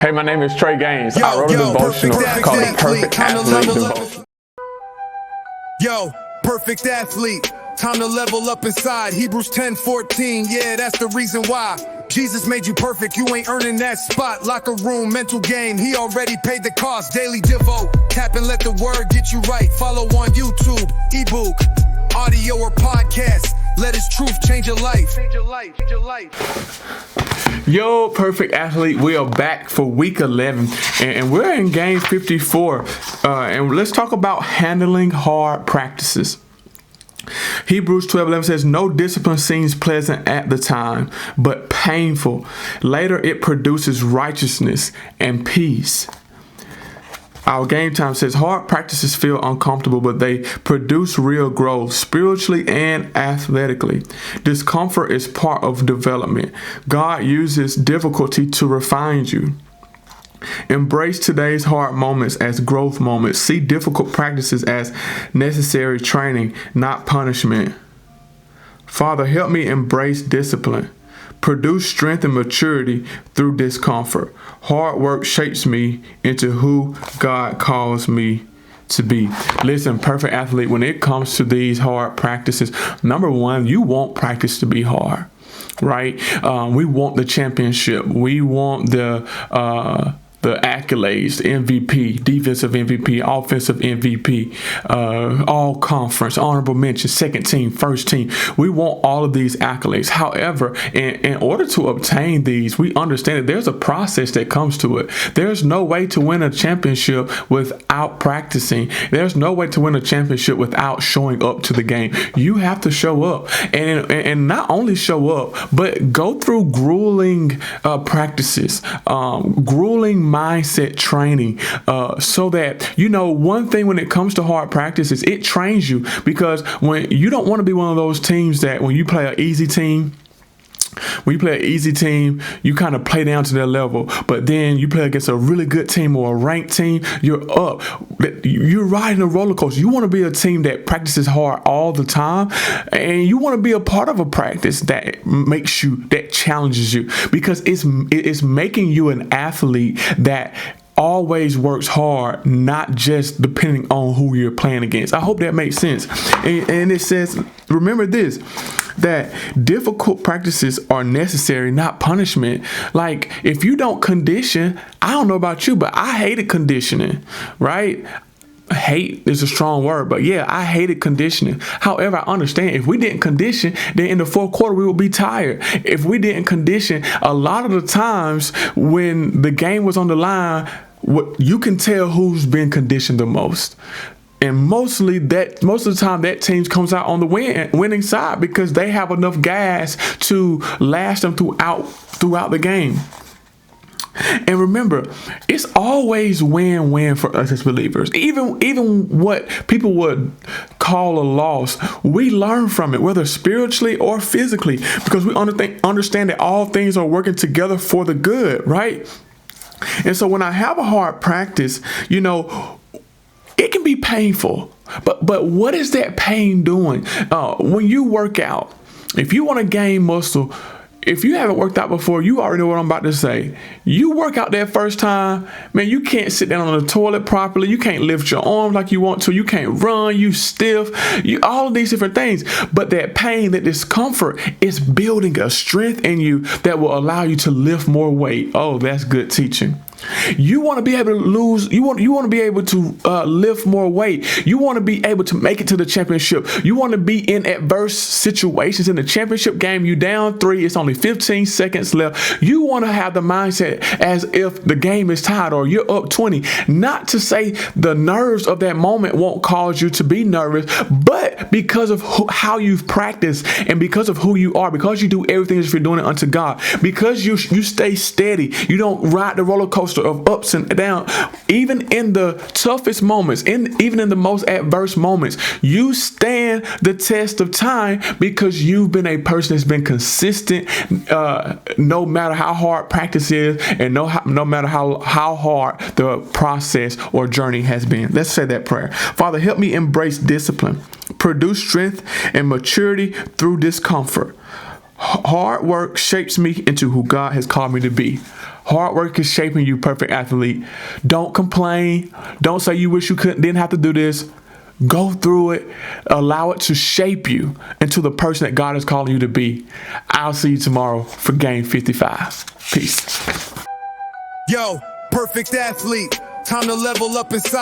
Hey, my name is Trey Gaines. I wrote a devotional called the Perfect Athlete Devotional. Yo, perfect athlete. Time to level up inside. Hebrews 10:14. Yeah, that's the reason why. Jesus made you perfect. You ain't earning that spot. Locker room, mental game. He already paid the cost. Daily Devo. Tap and let the word get you right. Follow on YouTube, ebook, audio or podcast. Let his truth change your life. Change your life. Change your life. Yo, Perfect Athlete, we are back for week 11 and we're in game 54 and let's talk about handling hard practices. Hebrews 12:11 says, no discipline seems pleasant at the time, but painful. Later it produces righteousness and peace. Our game time says hard practices feel uncomfortable, but they produce real growth spiritually and athletically. Discomfort is part of development. God uses difficulty to refine you. Embrace today's hard moments as growth moments. See difficult practices as necessary training, not punishment. Father, help me embrace discipline. Produce strength and maturity through discomfort. Hard work shapes me into who God calls me to be. Listen, Perfect Athlete, when it comes to these hard practices, number one, you want practice to be hard, right? We want the championship. We want the accolades, the MVP, defensive MVP, offensive MVP, all conference, honorable mention, second team, first team. We want all of these accolades. However, in order to obtain these, we understand that there's a process that comes to it. There's no way to win a championship without practicing. There's no way to win a championship without showing up to the game. You have to show up and not only show up, but go through grueling practices, grueling mindset training, so that, one thing when it comes to hard practices, it trains you, because when you don't want to be one of those teams that when you play an easy team, you kind of play down to their level, but then you play against a really good team or a ranked team, you're up. You're riding a roller coaster. You want to be a team that practices hard all the time, and you want to be a part of a practice that challenges you, because it's making you an athlete that always works hard, not just depending on who you're playing against. I hope that makes sense. And it says, remember this, that difficult practices are necessary, not punishment. Like, if you don't condition, I don't know about you, but I hated conditioning, right? Hate is a strong word, but yeah, I hated conditioning. However, I understand if we didn't condition, then in the fourth quarter, we would be tired. If we didn't condition, a lot of the times when the game was on the line, you can tell who's been conditioned the most. And most of the time that team comes out on the winning side, because they have enough gas to last them throughout the game. And remember, it's always win-win for us as believers. Even what people would call a loss, we learn from it, whether spiritually or physically, because we understand that all things are working together for the good, right? And so when I have a hard practice, it can be painful. But what is that pain doing? When you work out, if you want to gain muscle, if you haven't worked out before, you already know what I'm about to say. You work out that first time, man, you can't sit down on the toilet properly. You can't lift your arms like you want to. You can't run. You stiff. All of these different things. But that pain, that discomfort is building a strength in you that will allow you to lift more weight. Oh, that's good teaching. You want to be able to lose. You want to be able to lift more weight. You want to be able to make it to the championship. You want to be in adverse situations. In the championship game, you down 3. It's only 15 seconds left. You want to have the mindset as if the game is tied or you're up 20. Not to say the nerves of that moment won't cause you to be nervous, but because of how you've practiced and because of who you are, because you do everything as if you're doing it unto God, because you stay steady. You don't ride the roller coaster of ups and downs. Even in the toughest moments, even in the most adverse moments, you stand the test of time because you've been a person that's been consistent, no matter how hard practice is, and no matter how hard the process or journey has been. Let's say that prayer. Father, help me embrace discipline, produce strength and maturity through discomfort. Hard work shapes me into who God has called me to be. Hard work is shaping you, perfect athlete. Don't complain. Don't say you wish you didn't have to do this. Go through it. Allow it to shape you into the person that God is calling you to be. I'll see you tomorrow for game 55. Peace. Yo, perfect athlete. Time to level up inside.